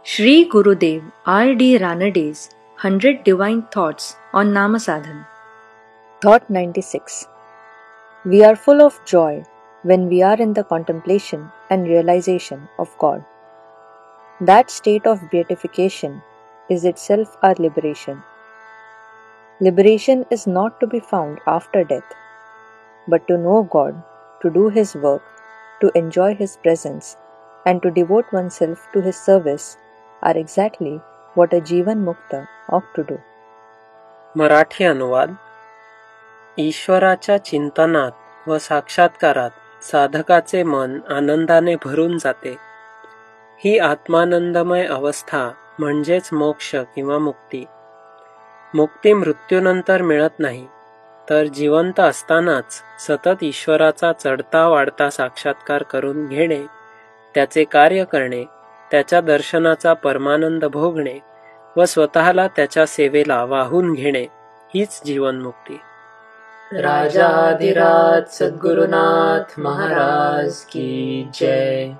Shri Gurudev R.D. Ranede's 100 Divine Thoughts on Namasadhan. Thought 96. We are full of joy when we are in the contemplation and realization of God. That state of beatification is itself our liberation. Liberation is not to be found after death, but to know God, to do His work, to enjoy His presence, and to devote oneself to His service are exactly what a Jivan Mukta ought to do. Marathi अनुवाद. ईश्वराच्या चिंतनात व साक्षात्कारात साधकाचे मन आनंदाने भरून जाते. ही आत्मानंदमय अवस्था म्हणजेच मोक्ष किंवा मुक्ती. मुक्ती मृत्यूनंतर मिळत नाही, तर जिवंत असतानाच सतत ईश्वराचा चढता वाढता साक्षात्कार करून घेणे, त्याचे कार्य करणे, त्याच्या दर्शनाचा परमानंद भोगणे व स्वतःला त्याच्या सेवेला वाहून घेणे हीच जीवनमुक्ती. राजाधिराज सद्गुरुनाथ महाराज की जय.